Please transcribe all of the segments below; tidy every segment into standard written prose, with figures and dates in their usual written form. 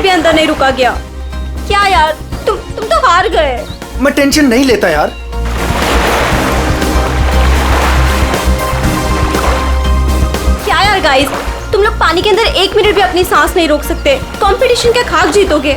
भी अंदर नहीं रुका गया। क्या यार, तुम तो हार गए। मैं टेंशन नहीं लेता यार। क्या यार गाइस, तुम लोग पानी के अंदर 1 मिनट भी अपनी सांस नहीं रोक सकते। कंपटीशन के खाक जीतोगे।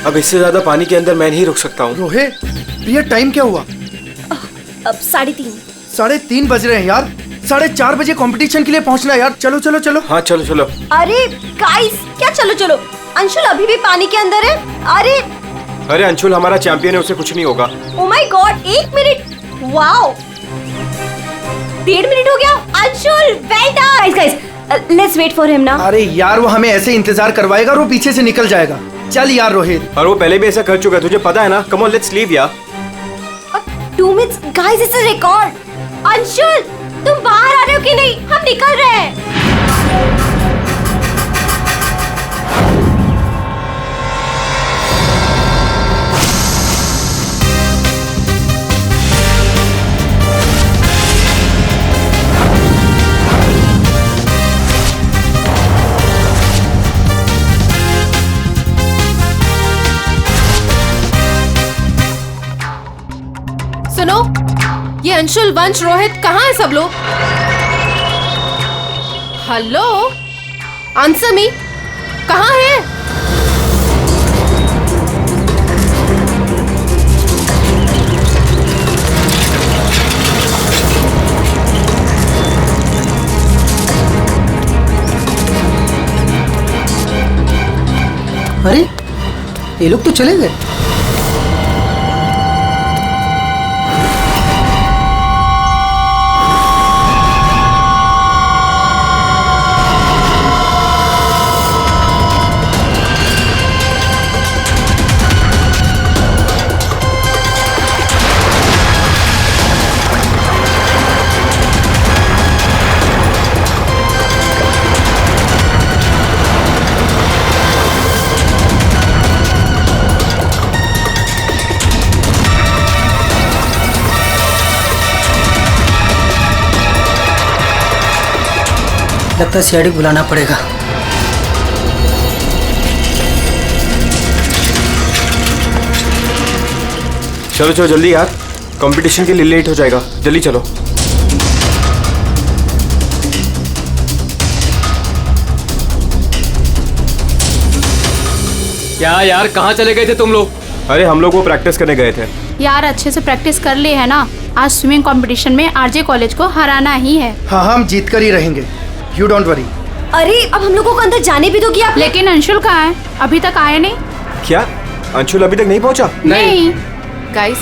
अब इससे ज्यादा पानी के अंदर मैं नहीं रुक सकता हूँ। रोहित, प्रिया टाइम क्या हुआ? अब 3:30। 3:30 बज रहे हैं यार। 4:30 बजे कंपटीशन के लिए पहुंचना है यार। चलो चलो चलो। हाँ चलो चलो। अरे गाइस, क्या चलो चलो? अंशुल अभी भी पानी के अंदर है। अरे अंशुल हमारा चैंपियन है, उसे कुछ नहीं होगा। Oh my god, 1 minute. Wow, 1.5 minute हो गया। Anshul well done. Guys let's wait for him ना। अरे यार, वो हमें ऐसे इंतजार करवाएगा और वो पीछे से निकल जाएगा। चल यार रोहित। और वो पहले भी ऐसा कर चुका है, तुझे पता है ना। कम ऑन लेट्स लीव यार। 2 minutes guys, it's a record. Anshul तुम बाहर आ रहे हो कि नहीं? हम निकल रहे हैं। सुनो, ये अंशुल, वंश, रोहित कहाँ है सब लोग? हेलो, आंसर मी, कहाँ है? अरे ये लोग तो चले गए। लगता है सीआईडी बुलाना पड़ेगा। चलो चलो जल्दी यार, कंपटीशन के लिए लेट हो जाएगा। जल्दी चलो। क्या यार, कहाँ चले गए थे तुम लोग? अरे हम लोग वो प्रैक्टिस करने गए थे यार। अच्छे से प्रैक्टिस कर ली है ना? आज स्विमिंग कंपटीशन में आरजे कॉलेज को हराना ही है। हाँ हम जीत कर ही रहेंगे, यू डोंट वरी। अरे अब हम लोगों को अंदर जाने भी दोगी आप? लेकिन अंशुल कहाँ है? अभी तक आया नहीं। क्या अंशुल अभी तक नहीं पहुंचा? नहीं। गाइस,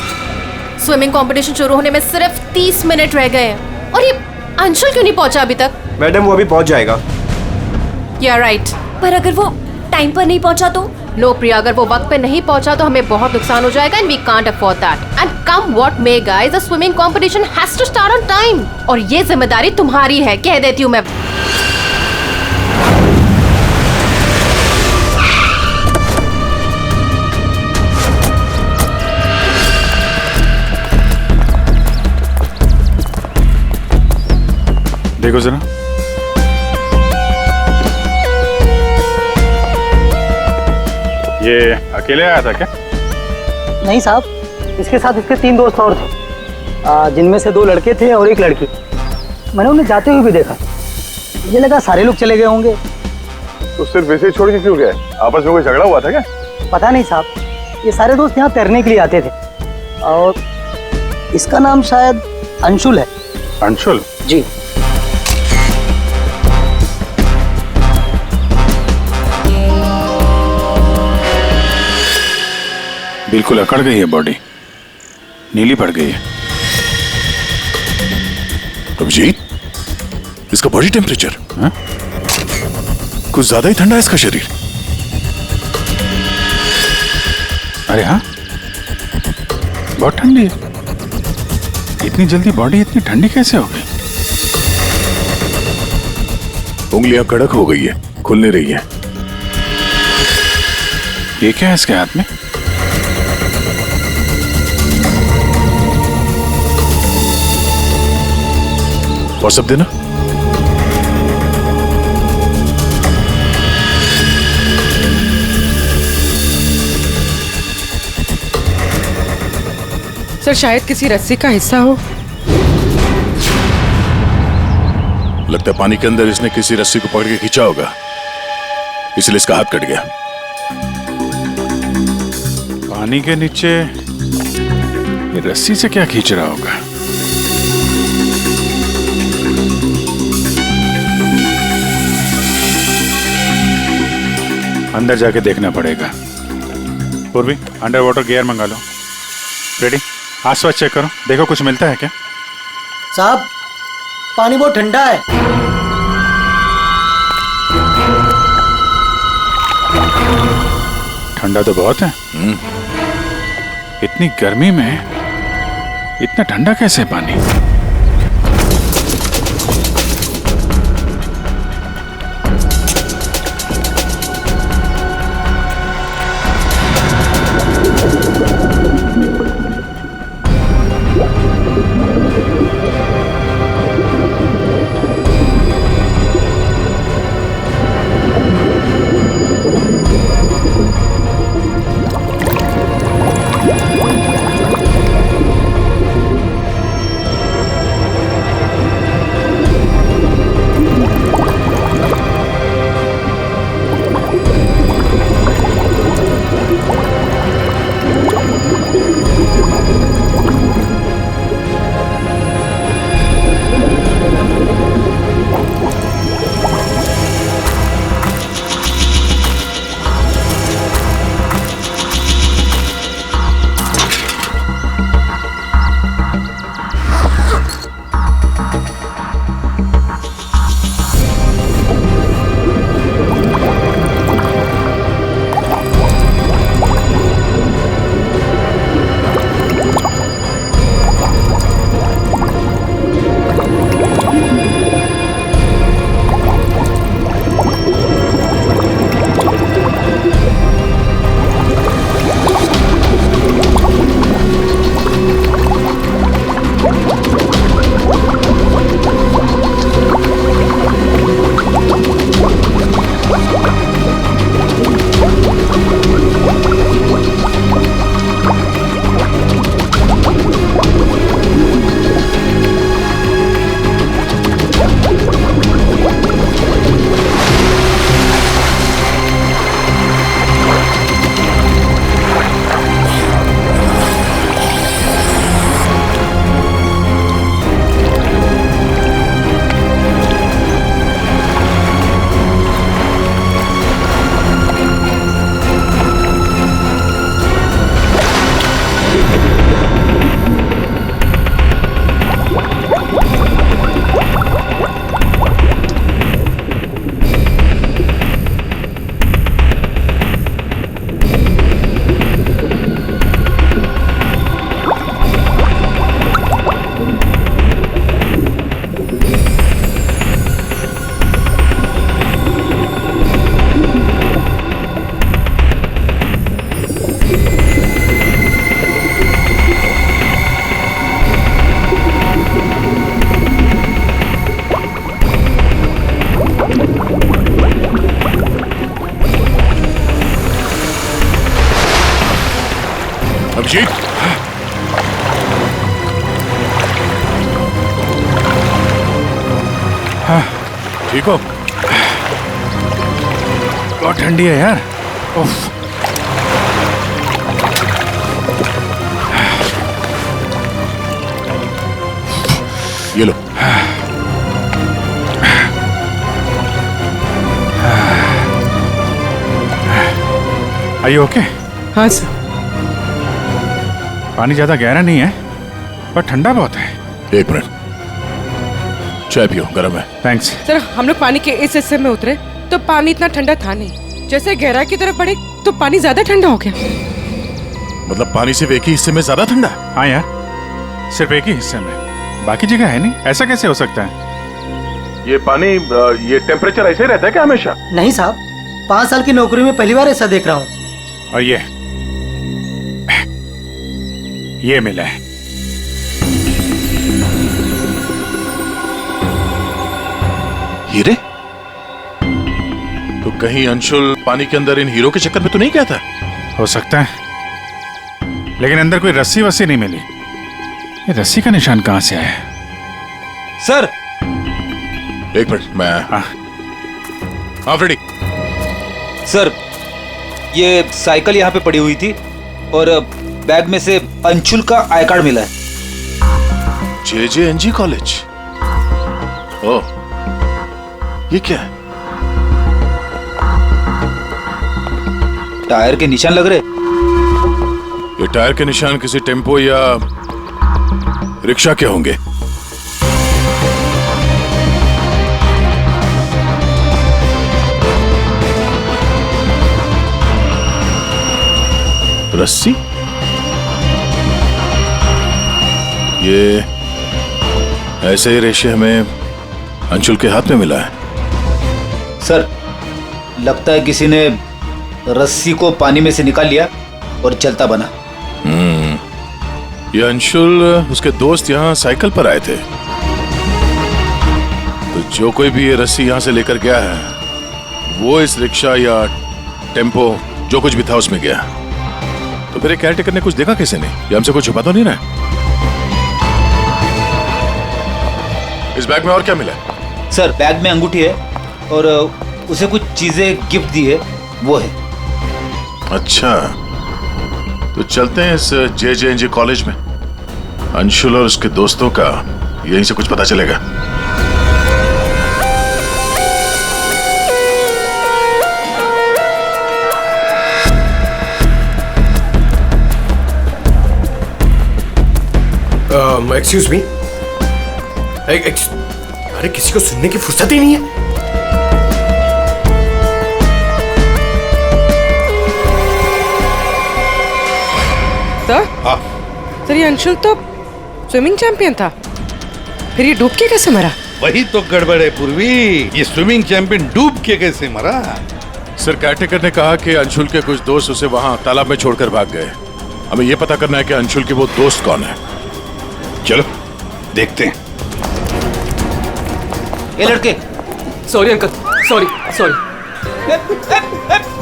स्विमिंग कंपटीशन शुरू होने में सिर्फ 30 मिनट रह गए हैं और ये अंशुल क्यों नहीं पहुंचा अभी तक? मैडम वो अभी पहुंच जाएगा। या राइट। पर अगर वो टाइम पर नहीं पहुंचा तो? नो प्रिया, अगर वो वक्त पे नहीं पहुंचा तो हमें बहुत नुकसान हो जाएगा and we can't afford that. And come what may guys, the swimming competition has to start on time और ये जिम्मेदारी तुम्हारी है, कह देती हूँ मैं। देखो जरा, ये अकेले आया था क्या? नहीं साहब, इसके साथ इसके 3 दोस्त और थे, जिनमें से 2 लड़के थे और 1 लड़की। मैंने उन्हें जाते हुए भी देखा। मुझे लगा सारे लोग चले गए होंगे। तो सिर्फ ऐसे ही छोड़ के क्यों गए? आपस में कोई झगड़ा हुआ था क्या? पता नहीं साहब, ये सारे दोस्त यहाँ तैरने के लिए आते थे और इसका नाम शायद अंशुल है। अंशुल? जी। बिल्कुल अकड़ गई है बॉडी, नीली पड़ गई है। अभिजीत, इसका बॉडी टेम्परेचर कुछ ज्यादा ही ठंडा है इसका शरीर। अरे हाँ, बहुत ठंडी है। इतनी जल्दी बॉडी इतनी ठंडी कैसे हो गई? उंगलियां कड़क हो गई है, खुल नहीं रही है। ये क्या है इसके हाथ में? और सब देना। सर शायद किसी रस्सी का हिस्सा हो। लगता है पानी के अंदर इसने किसी रस्सी को पकड़ के खींचा होगा, इसलिए इसका हाथ कट गया। पानी के नीचे ये रस्सी से क्या खींच रहा होगा? अंदर जाके देखना पड़ेगा। पूर्वी, अंडर वाटर गियर मंगा लो। रेडी? आसपास चेक करो, देखो कुछ मिलता है क्या? साहब, पानी बहुत ठंडा है। ठंडा तो बहुत है। इतनी गर्मी में इतना ठंडा कैसे पानी? अभिजीत, हाँ, ठीक हो? बहुत ठंडी है यार। उफ। ये लो। Are you okay? हाँ सर। पानी ज्यादा गहरा नहीं है पर ठंडा बहुत है। एक मिनट, चाय पियो, गर्म है। थैंक्स। सर हम लोग पानी के इस हिस्से में उतरे तो पानी इतना ठंडा था नहीं, जैसे गहराई की तरफ बढ़े तो पानी ज्यादा ठंडा हो गया। मतलब पानी सिर्फ एक ही हिस्से में ज्यादा ठंडा? हाँ यार, सिर्फ एक ही हिस्से में, बाकी जगह है नहीं। ऐसा कैसे हो सकता है? ये पानी, ये टेम्परेचर ऐसे ही रहता है क्या हमेशा? नहीं साहब, 5 साल की नौकरी में पहली बार ऐसा देख रहा हूँ। और ये मिला है। हीरे? तो कहीं अंशुल पानी के अंदर इन हीरो के चक्कर में तो नहीं गया था? हो सकता है, लेकिन अंदर कोई रस्सी वस्सी नहीं मिली। ये रस्सी का निशान कहाँ से आया? सर एक मिनट, मैं हाँ फ्रेडी। सर, ये साइकिल यहाँ पे पड़ी हुई थी और बैग में से अंशुल का आई कार्ड मिला है। JJNG college? ओह, ये क्या है? टायर के निशान लग रहे। ये टायर के निशान किसी टेम्पो या रिक्शा के होंगे। रस्सी? ये ऐसे ही रेशे हमें अंशुल के हाथ में मिला है। सर, लगता है किसी ने रस्सी को पानी में से निकाल लिया और चलता बना। ये अंशुल, उसके दोस्त यहाँ साइकिल पर आए थे, तो जो कोई भी ये रस्सी यहाँ से लेकर गया है वो इस रिक्शा या टेम्पो जो कुछ भी था उसमें गया। तो फिर केयरटेकर ने कुछ देखा कैसे नहीं? ये हमसे कुछ छुपा तो नहीं रहा? इस बैग में और क्या मिला? सर, बैग में अंगूठी है और उसे कुछ चीजें गिफ्ट दी है, वो है। अच्छा, तो चलते हैं इस JJNG कॉलेज में। अंशुल और उसके दोस्तों का यहीं से कुछ पता चलेगा। Excuse me. अरे किसी को सुनने की फुर्सत ही नहीं है। सर? हाँ। सर, ये अंशुल तो स्विमिंग चैंपियन था, फिर ये डूब के कैसे मरा? वही तो गड़बड़ है पूर्वी, ये स्विमिंग चैंपियन डूब के कैसे मरा? सर, केयरटेकर ने कहा कि अंशुल के कुछ दोस्त उसे वहां तालाब में छोड़कर भाग गए। हमें यह पता करना है कि अंशुल के वो दोस्त कौन है। चलो देखते हैं। ये लड़के। Sorry uncle, sorry.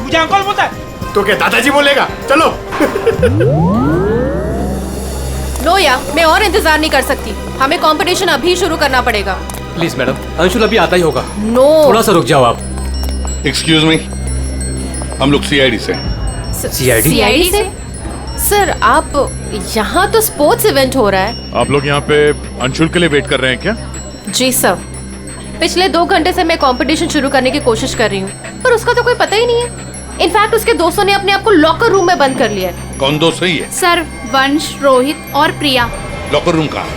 मुझे अंकल बोलता है तो क्या दादाजी बोलेगा? चलो। नो या, मैं और इंतजार नहीं कर सकती। हमें कंपटीशन अभी शुरू करना पड़ेगा। प्लीज मैडम, अंशुल अभी आता ही होगा। नो, थोड़ा सा रुक जाओ आप। एक्सक्यूज मी, हम लोग CID से। CID से? सर, आप यहाँ तो स्पोर्ट्स इवेंट हो रहा है। आप लोग यहाँ पे अंशुल के लिए वेट कर रहे हैं क्या? जी सर, पिछले 2 घंटे से मैं कंपटीशन शुरू करने की कोशिश कर रही हूँ, पर उसका तो कोई पता ही नहीं है। इनफैक्ट उसके दोस्तों ने अपने आप को लॉकर रूम में बंद कर लिया है। कौन दोस्त सही है? सर, वंश, रोहित और प्रिया। लॉकर रूम कहाँ?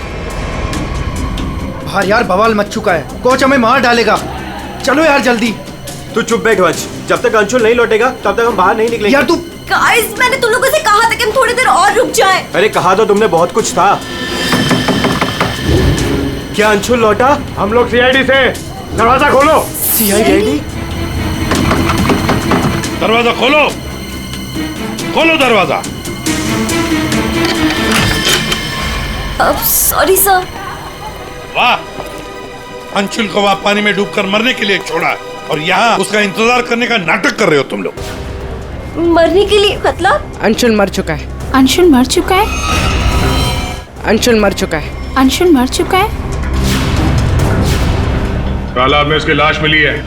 बाहर यार बवाल मच चुका है, कोच हमें मार डालेगा। चलो यार जल्दी। तू चुप बैठ वंश, जब तक अंशुल नहीं लौटेगा तब तक हम बाहर नहीं निकलेंगे। यार तू। गाइस, मैंने तुम लोगों से कहा था कि हम थोड़ी देर और रुक जाएं। अरे कहा तो तुमने बहुत कुछ था। क्या अंशुल लौटा? हम लोग CID से। दरवाजा खोलो। CID? दरवाजा खोलो, खोलो दरवाजा। Sorry sir. वाह, अंशुल को वहां पानी में डूबकर मरने के लिए छोड़ा और यहाँ उसका इंतजार करने का नाटक कर रहे हो तुम लोग। मरने के लिए मतलब? अंशुल मर चुका है। अंशुल मर चुका है? अंशुल मर चुका है। अंशुल मर चुका है? तालाब में उसकी लाश मिली है।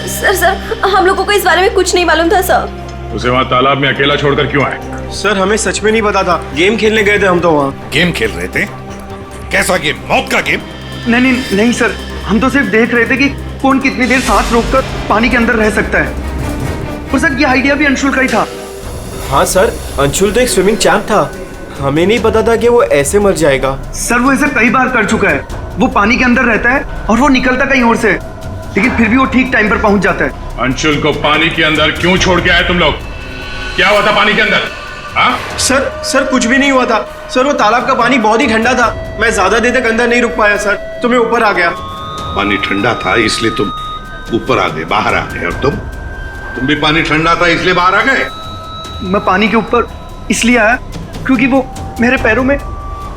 सर, हम लोगों को इस बारे में कुछ नहीं मालूम था सर। उसे वहाँ तालाब में अकेला छोड़कर क्यों आए? सर, हमें सच में नहीं पता था। गेम खेलने गए थे हम तो वहाँ। गेम खेल रहे थे? कैसा गेम? मौत का गेम? नहीं सर, हम तो सिर्फ देख रहे थे कि कौन कितनी देर सांस रोककर पानी के अंदर रह सकता है। और सर, ये आइडिया भी अंशुल का ही था। हाँ सर, अंशुल तो एक स्विमिंग चैंप था। हमें नहीं पता था कि वो ऐसे मर जाएगा। सर, वो ऐसा कई बार कर चुका है। वो पानी के अंदर रहता है और वो निकलता कहीं और से, लेकिन फिर भी वो ठीक टाइम पर पहुंच जाता है। अंशुल को पानी के अंदर क्यों छोड़ के आए तुम लोग? क्या हुआ था पानी के अंदर? हाँ? सर कुछ भी नहीं हुआ था। सर, वो तालाब का पानी बहुत ही ठंडा था। मैं ज्यादा देर तक अंदर नहीं रुक पाया सर, तो मैं ऊपर आ गया। पानी ठंडा था इसलिए तुम ऊपर आ गए, बाहर आ गए। और तुम भी पानी ठंडा था इसलिए बाहर आ गए? मैं पानी के ऊपर इसलिए आया क्योंकि वो मेरे पैरों में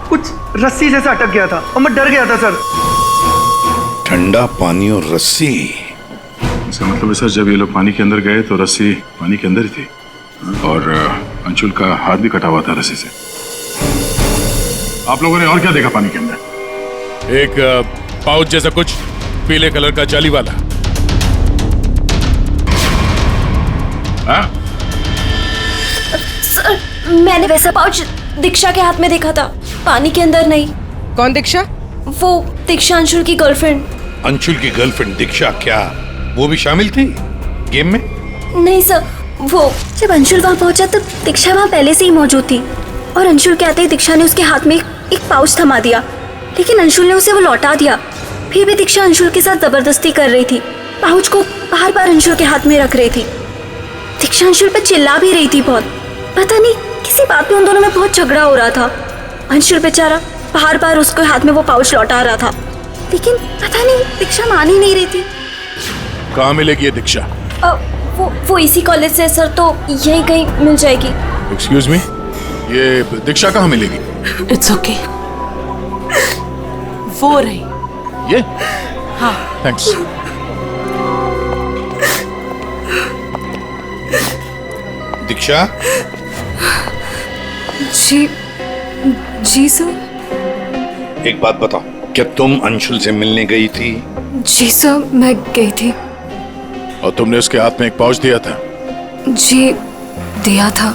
कुछ रस्सी जैसा अटक गया था और मैं डर गया था सर। ठंडा पानी और रस्सी? इसका मतलब है सर, जब ये लोग पानी के अंदर गए तो रस्सी पानी के अंदर ही थी और अंशुल का हाथ भी कटा हुआ था रस्सी से। आप लोगों ने और क्या देखा पानी के अंदर? एक पाउच जैसा कुछ, पीले कलर का जाली वाला। हाँ? सर, मैंने वैसा पाउच दीक्षा के हाथ में देखा था, पानी के अंदर नहीं। कौन दीक्षा? वो दीक्षा अंशुल की गर्लफ्रेंड। अंशुल की गर्लफ्रेंड दीक्षा, क्या वो भी शामिल थी गेम में? नहीं सर, वो जब अंशुल वहाँ पहुंचा तब दीक्षा वहाँ पहले से ही मौजूद थी और अंशुल के आते ही दीक्षा ने उसके हाथ में एक पाउच थमा दिया, लेकिन अंशुल ने उसे वो लौटा दिया। फिर भी दीक्षा अंशुल के साथ जबरदस्ती कर रही थी, पाउच को बार बार अंशुल के हाथ में रख रही थी। दीक्षा अंशुल पर चिल्ला भी रही थी बहुत, पता नहीं किसी बात पे उन दोनों में बहुत झगड़ा हो रहा था। अंशुल बेचारा बार बार उसके हाथ में वो पाउच लौटा रहा था, लेकिन पता नहीं दीक्षा मान ही नहीं रही थी। कहाँ मिलेगी ये दीक्षा? वो इसी कॉलेज से सर, तो यहीं कहीं मिल जाएगी। एक्सक्यूज मी, ये दीक्षा कहाँ मिलेगी? इट्स ओके, वो रही। ये? हाँ। थैंक्स। दीक्षा? जी सर। एक बात बताओ, क्या तुम अंशुल से मिलने गई थी? जी सर, मैं गई थी। और तुमने उसके हाथ में एक पाउच दिया था? जी दिया था।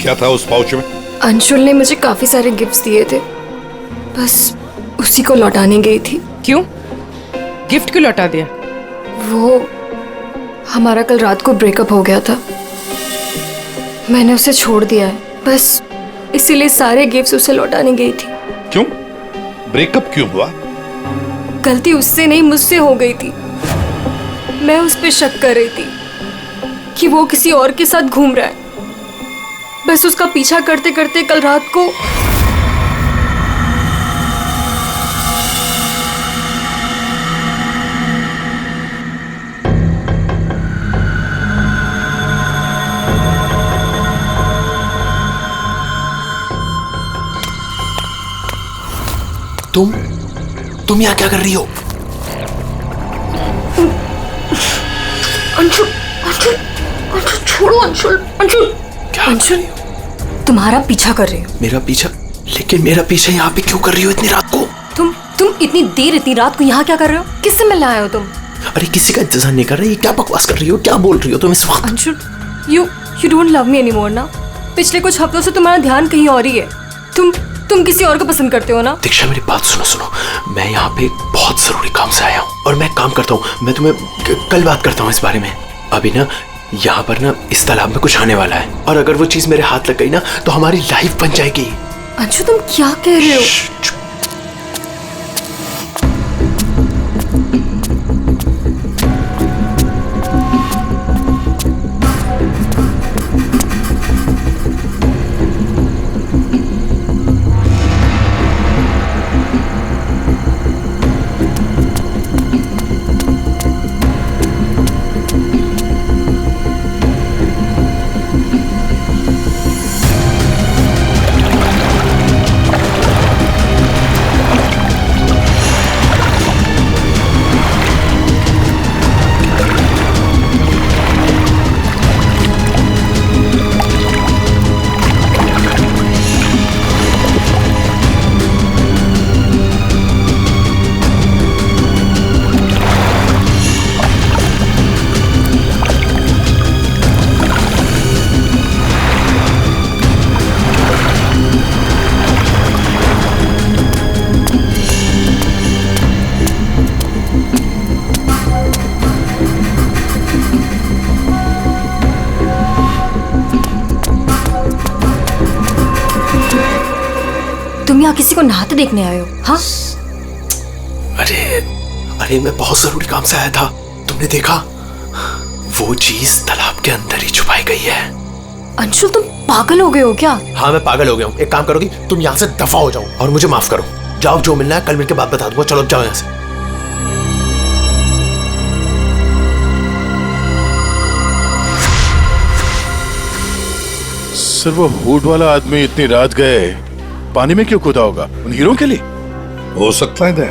क्या था उस पाउच में? अंशुल ने मुझे काफी सारे गिफ्ट्स दिए थे, बस उसी को लौटाने गई थी। क्यों? गिफ्ट क्यों लौटा दिया? वो हमारा कल रात को ब्रेकअप हो गया था, मैंने उसे छोड़ दिया है, बस इसीलिए सारे गिफ्ट्स उसे लौटाने गई थी। क्यों? ब्रेकअप क्यों हुआ? गलती उससे नहीं, मुझसे हो गई थी। मैं उस पे शक कर रही थी कि वो किसी और के साथ घूम रहा है, बस उसका पीछा करते करते कल रात को तुम यहाँ क्या कर रही हो? अंशुल, अंशुल, अंशुल छोड़ो, अंशुल, अंशुल, अंशुल, तुम्हारा पीछा कर रही हो। मेरा पीछा? लेकिन मेरा पीछा यहाँ पे क्यों कर रही हो इतनी रात को? तुम इतनी देर इतनी रात को यहाँ क्या कर रहे हो? किससे मिलने आए हो तुम? अरे किसी का इंतजार नहीं कर रही, क्या बकवास कर रही हो, क्या बोल रही हो तुम इस वक्त? Anshul, you don't love me anymore ना? पिछले कुछ हफ्तों से तुम्हारा ध्यान कहीं और ही है। तुम किसी और को पसंद करते हो ना? दीक्षा मेरी बात सुनो, मैं यहाँ पे बहुत जरूरी काम से आया हूँ और मैं काम करता हूँ। मैं तुम्हें कल बात करता हूँ इस बारे में। अभी ना यहाँ पर ना इस तालाब में कुछ आने वाला है और अगर वो चीज मेरे हाथ लग गई ना तो हमारी लाइफ बन जाएगी। अंशु, तुम क्या कह रहे हो? तुम यहाँ किसी को नहाते देखने आए हो? हाँ? अरे मैं बहुत जरूरी काम से आया था। तुमने देखा? वो चीज तालाब के अंदर ही छुपाई गई है। अंशुल, तुम पागल हो गए हो क्या? हाँ मैं पागल हो गया हूँ। एक काम करोगी, तुम यहाँ से दफा हो जाओ और मुझे माफ करो। जाओ, जो मिलना है कल मिलकर बात बता दूंगा। चलो अब जाओ यहाँ से। सर वो हुड वाला आदमी इतनी रात गए पानी में क्यों कूदा होगा? उन हीरो के लिए हो सकता है,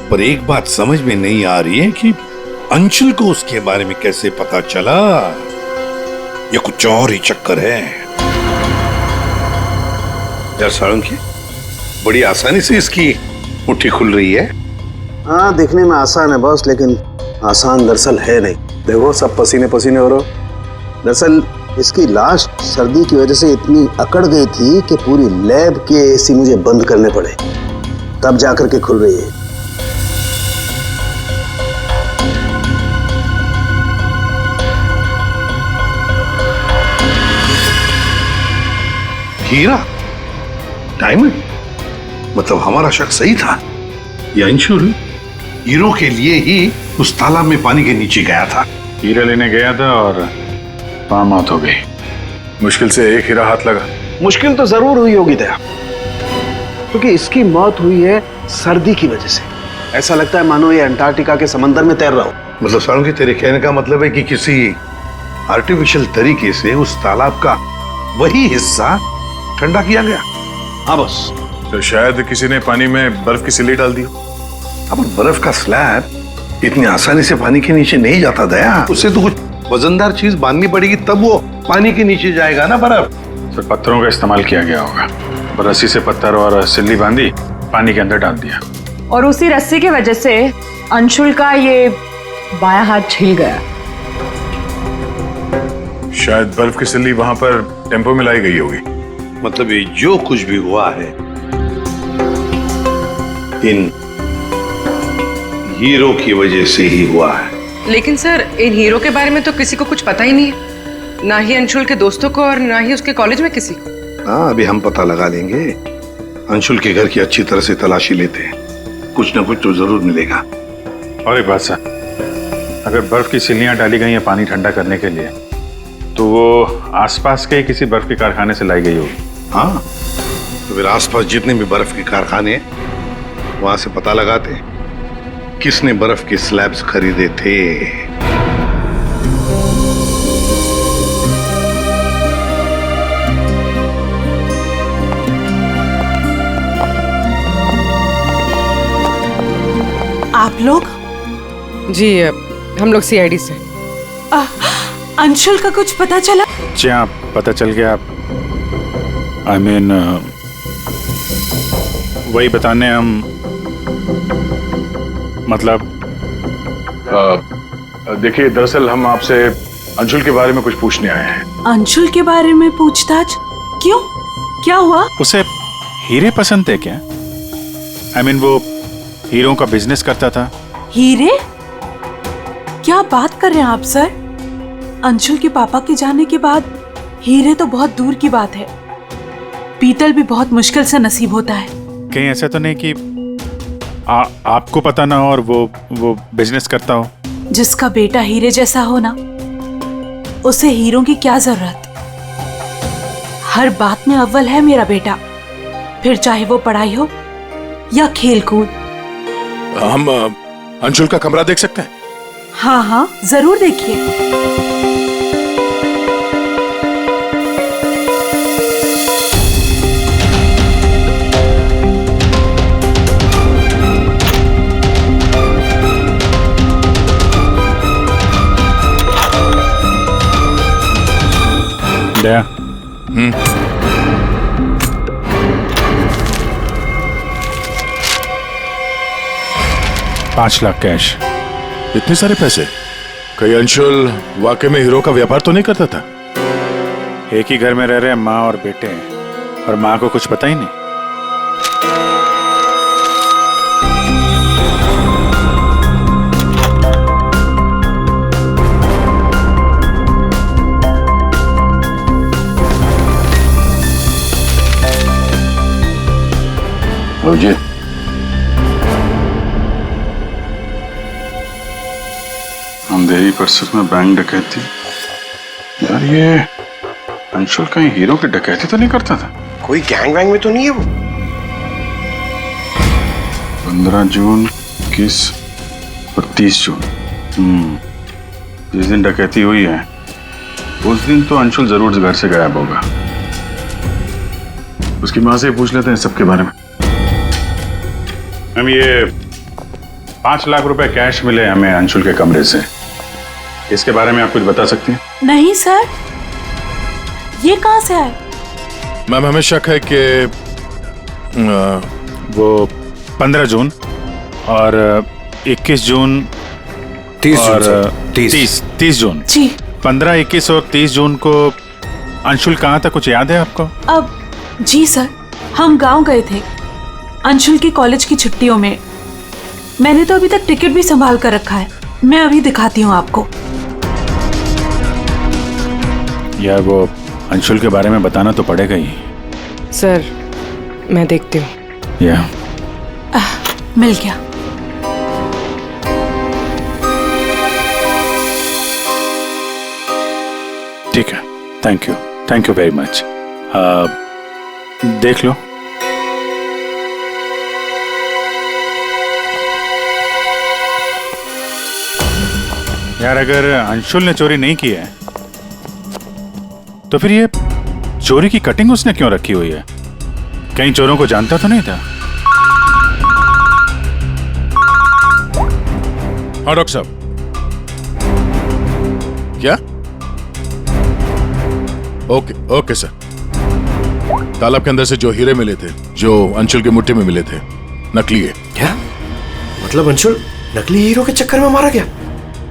पर एक बात समझ में नहीं आ रही है कि अंशुल को उसके बारे में कैसे पता चला। ये कुछ और ही चक्कर है। यार साळुंखे, बड़ी आसानी से इसकी मुट्ठी खुल रही है। हाँ, दिखने में आसान है बॉस, लेकिन आसान दरअसल है नहीं। देखो सब पसीने पसीने हो रहे हो। दरअसल इसकी लाश सर्दी की वजह से इतनी अकड़ गई थी कि पूरी लैब के एसी मुझे बंद करने पड़े, तब जाकर के खुल रही है। हीरा, डायमंड, मतलब हमारा शक सही था। ये अंशुल हीरो के लिए ही उस तालाब में पानी के नीचे गया था। हीरा लेने गया था और वहां मौत हो गई। मुश्किल से एक हीरा हाथ लगा। मुश्किल तो जरूर हुई होगी दया, क्योंकि इसकी मौत हुई है सर्दी की वजह से। ऐसा लगता है मानो ये अंटार्कटिका के समंदर में तैर रहा हो। मतलब सालू तेरे कहने का मतलब है कि किसी आर्टिफिशियल तरीके से उस तालाब का वही हिस्सा ठंडा किया गया। हाँ बस। तो शायद किसी ने पानी में बर्फ की सिल्ली डाल दी। अब बर्फ का स्लैब इतनी आसानी से पानी के नीचे नहीं जाता दया, उससे तो कुछ वजनदार चीज बांधनी पड़ेगी, तब वो पानी के नीचे जाएगा ना बर्फ। तो पत्थरों का इस्तेमाल किया गया होगा। रस्सी से पत्थर और सिल्ली बांधी, पानी के अंदर डाल दिया। और उसी रस्सी की वजह से अंशुल का ये बायां हाथ छिल गया। शायद बर्फ की सिल्ली वहां पर टेम्पो में लाई गई होगी। मतलब ये जो कुछ भी हुआ है इन हीरो की वजह से ही हुआ है। लेकिन सर, इन हीरो के बारे में तो किसी को कुछ पता ही नहीं है, ना ही अंशुल के दोस्तों को और ना ही उसके कॉलेज में किसी को। हाँ, अभी हम पता लगा लेंगे। अंशुल के घर की अच्छी तरह से तलाशी लेते हैं, कुछ ना कुछ तो जरूर मिलेगा। और एक बात सर, अगर बर्फ की सिल्लियां डाली गई हैं पानी ठंडा करने के लिए, तो वो आसपास के किसी बर्फ के कारखाने से लाई गई होगी। हाँ, तो फिर आसपास जितने भी बर्फ के कारखाने हैं, वहां से पता लगाते हैं किसने बर्फ के स्लैब्स खरीदे थे। आप लोग? जी, हम लोग सीआईडी से। अंशुल का कुछ पता चला? जी हाँ, पता चल गया। आई मीन वही बताने हम, मतलब देखिए, दरअसल हम आपसे अंशुल के बारे में कुछ पूछने आए हैं। अंशुल के बारे में पूछताछ? क्यों, क्या हुआ? उसे हीरे पसंद थे क्या? आई मीन वो हीरों का बिजनेस करता था। हीरे? क्या बात कर रहे हैं आप सर? अंशुल के पापा के जाने के बाद हीरे तो बहुत दूर की बात है। पीतल भी बहुत मुश्किल से नसीब होता है। कहीं ऐसा तो नहीं कि आपको पता ना हो और वो बिजनेस करता हो? जिसका बेटा हीरे जैसा हो ना, उसे हीरों की क्या जरूरत। हर बात में अव्वल है मेरा बेटा, फिर चाहे वो पढ़ाई हो या खेल कूद। हम अंशुल का कमरा देख सकते हैं? हाँ हाँ, जरूर देखिए। दया। 5 लाख कैश। इतने सारे पैसे? कहीं अंशुल वाकई में हीरो का व्यापार तो नहीं करता था? एक ही घर में रह रहे हैं माँ और बेटे हैं, और माँ को कुछ पता ही नहीं। जी, अंधेरी परिसर में बैंक डकैती। यार ये अंशुल कहीं हीरो की डकैती तो नहीं करता था? कोई गैंग वैंग में तो नहीं है वो? 15 जून, 21 और 30 जून। जिस दिन डकैती हुई है उस दिन तो अंशुल जरूर घर से गायब होगा। उसकी माँ से पूछ लेते हैं सबके बारे में। मैम, ये 5 लाख रुपए कैश मिले हमें अंशुल के कमरे से। इसके बारे में आप कुछ बता सकती हैं? नहीं सर, ये कहां से आए? मैम हमें शक है कि वो 15 जून और 21 जून 30 और जून 30 जून जी। 15, 21 और 30 जून को अंशुल कहाँ था, कुछ याद है आपको? अब जी सर, हम गांव गए थे अंशुल की कॉलेज की छुट्टियों में। मैंने तो अभी तक टिकट भी संभाल कर रखा है, मैं अभी दिखाती हूँ आपको। यार वो अंशुल के बारे में बताना तो पड़ेगा ही। सर मैं देखती हूँ। या मिल गया। ठीक है, थैंक यू वेरी मच। देख लो। यार अगर अंशुल ने चोरी नहीं की है तो फिर ये चोरी की कटिंग उसने क्यों रखी हुई है? कहीं चोरों को जानता तो नहीं था? हाँ डॉक्टर साहब। क्या? Okay sir. तालाब के अंदर से जो हीरे मिले थे, जो अंशुल की मुट्ठी में मिले थे, नकली है। क्या मतलब? अंशुल नकली हीरो के चक्कर में मारा गया?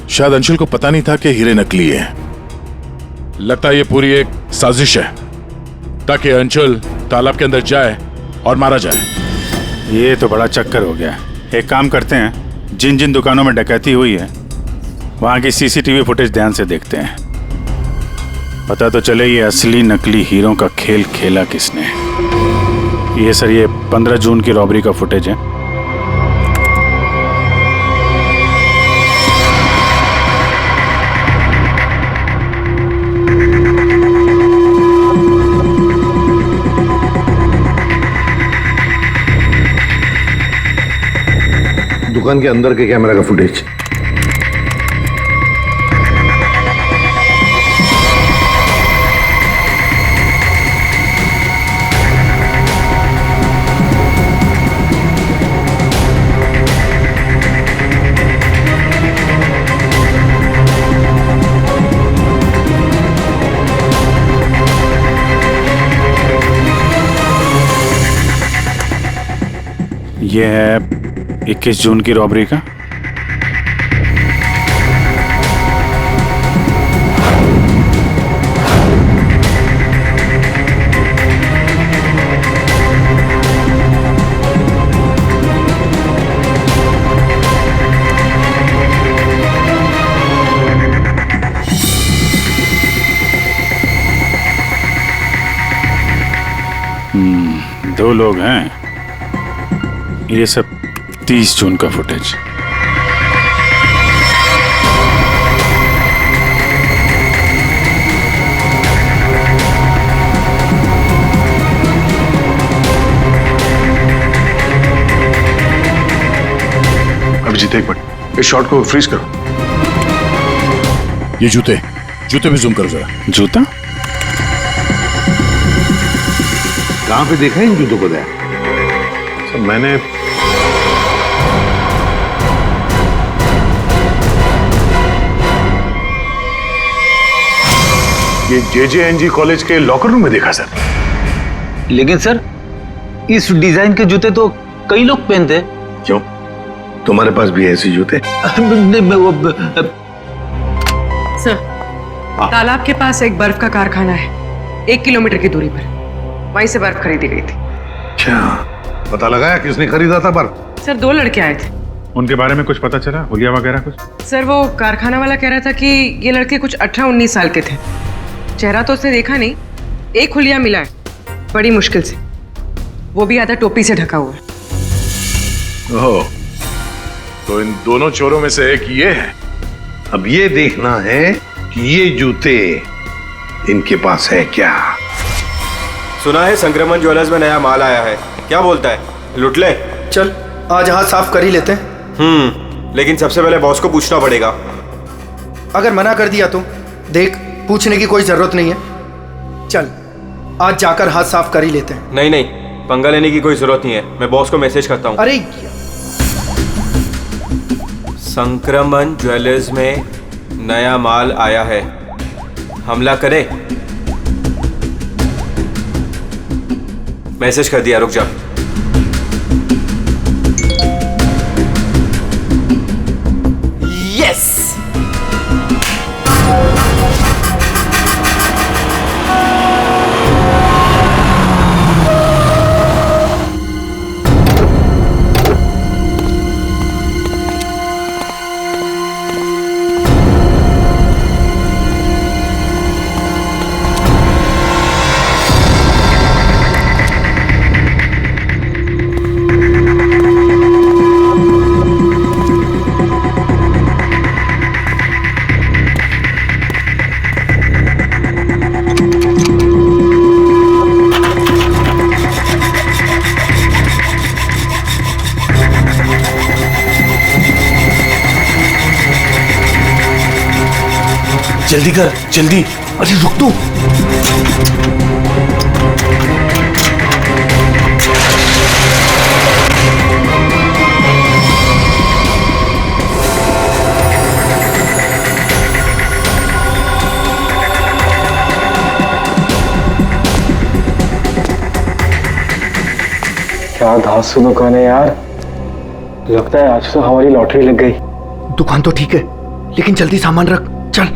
शायद अंशुल को पता नहीं था कि हीरे नकली है। लगता है ये पूरी एक साजिश है ताकि अंशुल तालाब के अंदर जाए और मारा जाए। ये तो बड़ा चक्कर हो गया। एक काम करते हैं, जिन जिन दुकानों में डकैती हुई है वहां की सीसीटीवी फुटेज ध्यान से देखते हैं, पता तो चले ये असली नकली हीरो का खेल खेला किसने। ये सर, ये 15 जून की रॉबरी का फुटेज है। दुकान के अंदर के कैमरा का फुटेज। ये है 21 जून की रॉबरी का। दो लोग हैं। ये सब 30 जून का फुटेज। अभिजीत एक मिनट, इस शॉट को फ्रीज करो। ये जूते भी जूम करो जरा। जूता कहां पे देखा है इन जूतों को? सर मैंने ये JJNG कॉलेज के लॉकर रूम में देखा सर। लेकिन सर इस डिजाइन के जूते तो कई लोग पहनते हैं। क्यों, तुम्हारे पास भी ऐसे जूते? सर तालाब के पास एक बर्फ का कारखाना है, 1 किलोमीटर की दूरी पर। वहीं से बर्फ खरीदी गई थी। क्या पता लगाया किसने खरीदा था बर्फ? सर 2 लड़के आए थे। उनके बारे में कुछ पता चला, हुलिया वगैरह कुछ? सर वो कारखाना वाला कह रहा था कि ये लड़के कुछ 18-19 साल के थे। चेहरा तो उसने देखा नहीं, एक हुलिया मिला है बड़ी मुश्किल से, वो भी आधा टोपी से ढका हुआ है। ओह, तो इन दोनों चोरों में से एक ये है। अब ये देखना है कि ये जूते इनके पास है क्या। सुना है संक्रमण ज्वेलर्स में नया माल आया है, क्या बोलता है? लुट ले? चल आज हाथ साफ कर ही लेते हैं। लेकिन सबसे पहले बॉस को पूछना पड़ेगा। अगर मना कर दिया तो देख, पूछने की कोई जरूरत नहीं है। चल आज जाकर हाथ साफ कर ही लेते हैं। नहीं, पंगा लेने की कोई जरूरत नहीं है, मैं बॉस को मैसेज करता हूँ। अरे संक्रमण ज्वेलर्स में नया माल आया है, हमला करे? मैसेज कर दिया, रुक जा। जल्दी कर, जल्दी। अरे रुक तू। क्या धांसू दुकान है यार, लगता है आज तो हमारी लॉटरी लग गई। दुकान तो ठीक है, लेकिन जल्दी सामान रख, चल।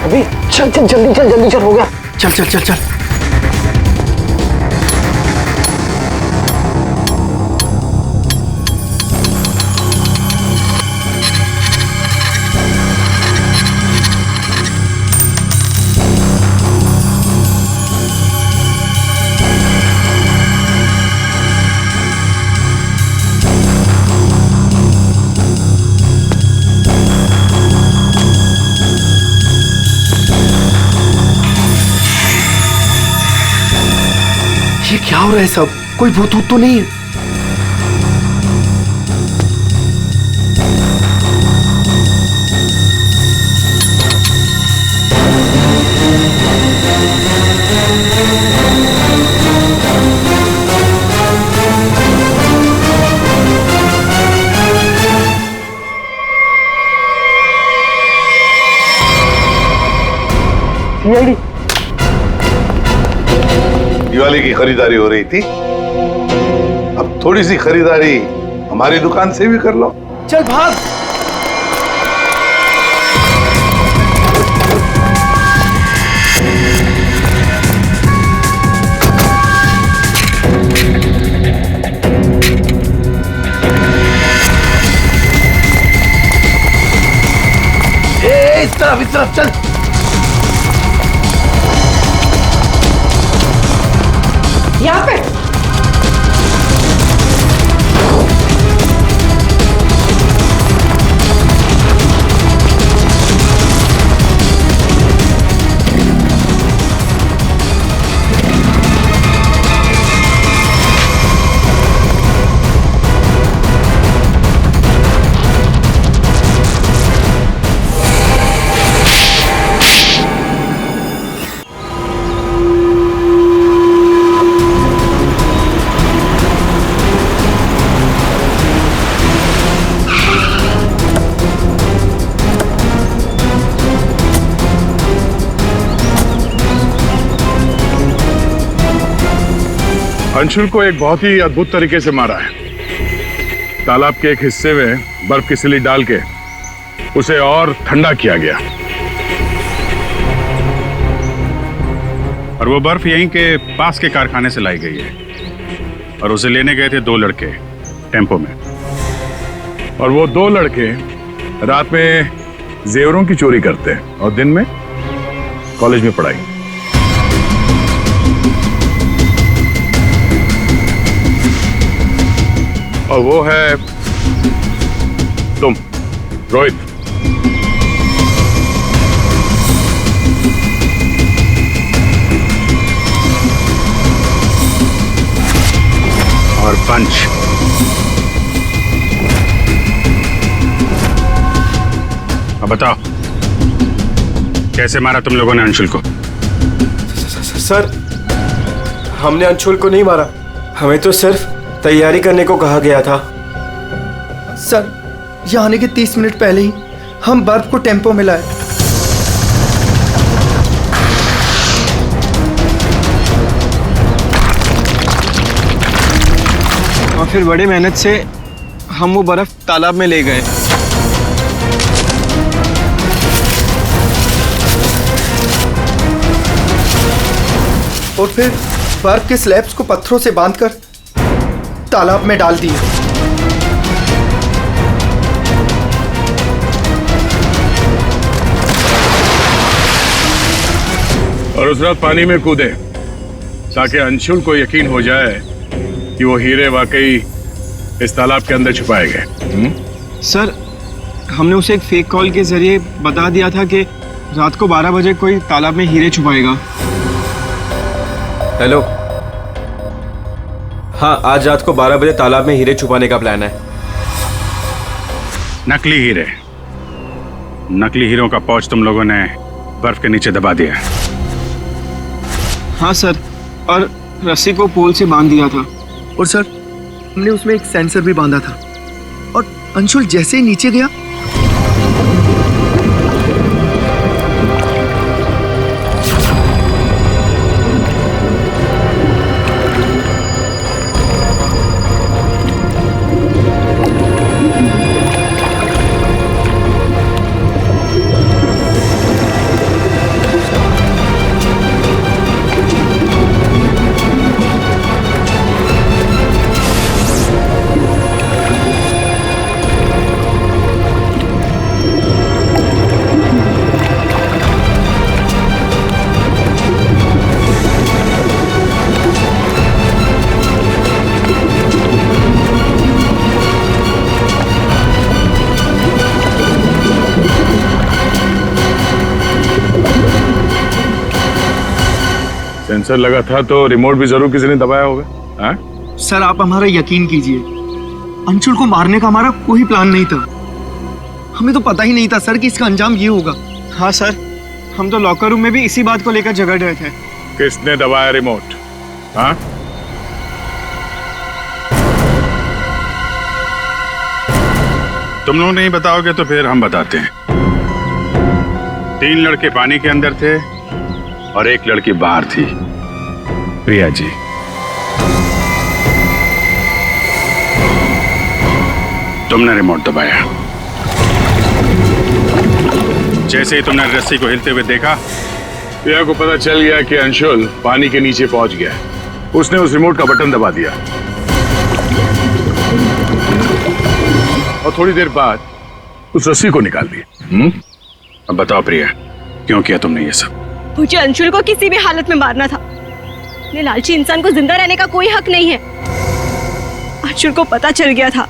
अभी चल चल जल्दी चल, जल्दी चल, हो गया। चल चल चल चल। ये क्या हो रहा है सब? कोई भूत तो नहीं है? सीआईडी दिवाली की खरीदारी हो रही थी, अब थोड़ी सी खरीदारी हमारी दुकान से भी कर लो। चल भाग। इस तरफ चल। यहाँ पे अंशुल को एक बहुत ही अद्भुत तरीके से मारा है। तालाब के एक हिस्से में बर्फ की सिल्ली डाल के उसे और ठंडा किया गया, और वो बर्फ यहीं के पास के कारखाने से लाई गई है, और उसे लेने गए थे 2 लड़के टेम्पो में, और वो 2 लड़के रात में जेवरों की चोरी करते हैं और दिन में कॉलेज में पढ़ाई। और वो है तुम, रोहित। और पंच। अब बताओ, कैसे मारा तुम लोगों ने अंशुल को? सर, हमने अंशुल को नहीं मारा, हमें तो सिर्फ तैयारी करने को कहा गया था। सर, यहाँ आने के 30 मिनट पहले ही हम बर्फ को टेम्पो में लाए। और फिर बड़ी मेहनत से हम वो बर्फ तालाब में ले गए। और फिर बर्फ के स्लैब्स को पत्थरों से बांधकर तालाब में डाल दिए। और उस रात पानी में कूदे ताकि अंशुल को यकीन हो जाए कि वो हीरे वाकई इस तालाब के अंदर छुपाए गए। सर, हमने उसे एक फेक कॉल के जरिए बता दिया था कि रात को 12 बजे कोई तालाब में हीरे छुपाएगा। हेलो, हाँ, आज रात को 12 बजे तालाब में हीरे छुपाने का प्लान है। नकली हीरे, नकली हीरों का पाउच तुम लोगों ने बर्फ के नीचे दबा दिया। हाँ सर, और रस्सी को पोल से बांध दिया था। और सर, हमने उसमें एक सेंसर भी बांधा था, और अंशुल जैसे ही नीचे गया सेंसर लगा था तो रिमोट भी जरूर किसी ने दबाया होगा। हाँ? सर, आप हमारा यकीन कीजिए, अंशुल को मारने का हमारा कोई प्लान नहीं था। हमें तो पता ही नहीं था सर कि इसका अंजाम ये होगा। हाँ सर, हम तो लॉकर रूम में भी इसी बात को लेकर झगड़ रहे थे। किसने दबाया रिमोट? हाँ? तुम लोग नहीं बताओगे तो फिर हम बताते हैं। 3 लड़के पानी के अंदर थे और 1 लड़की बाहर थी, प्रिया जी। तुमने रिमोट दबाया। जैसे ही तुमने रस्सी को हिलते हुए देखा, प्रिया को पता चल गया कि अंशुल पानी के नीचे पहुंच गया। उसने उस रिमोट का बटन दबा दिया और थोड़ी देर बाद उस रस्सी को निकाल दिया। अब बताओ प्रिया, क्यों किया तुमने ये सब? मुझे अंशुल को किसी भी हालत में मारना था। ये लालची इंसान को जिंदा रहने का कोई हक नहीं है। अंशुल को पता चल गया था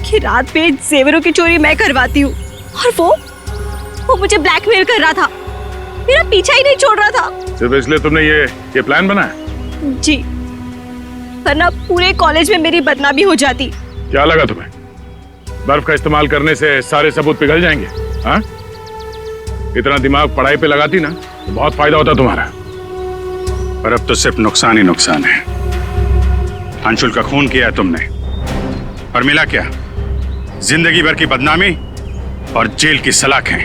कि रात में जेवरों की चोरी मैं करवाती हूँ, और वो मुझे ब्लैकमेल कर रहा था, मेरा पीछा ही नहीं छोड़ रहा था। सिर्फ इसलिए तुमने ये प्लान बनाया? जी, वरना पूरे कॉलेज में मेरी बदनामी हो जाती। क्या लगा तुम्हें बर्फ का इस्तेमाल करने से सारे सबूत पिघल जाएंगे? हाँ? इतना दिमाग पढ़ाई पे लगाती ना तो बहुत फायदा होता तुम्हारा। पर अब तो सिर्फ नुकसान ही नुकसान है। अंशुल का खून किया तुमने, और मिला क्या? जिंदगी भर की बदनामी और जेल की सलाखें।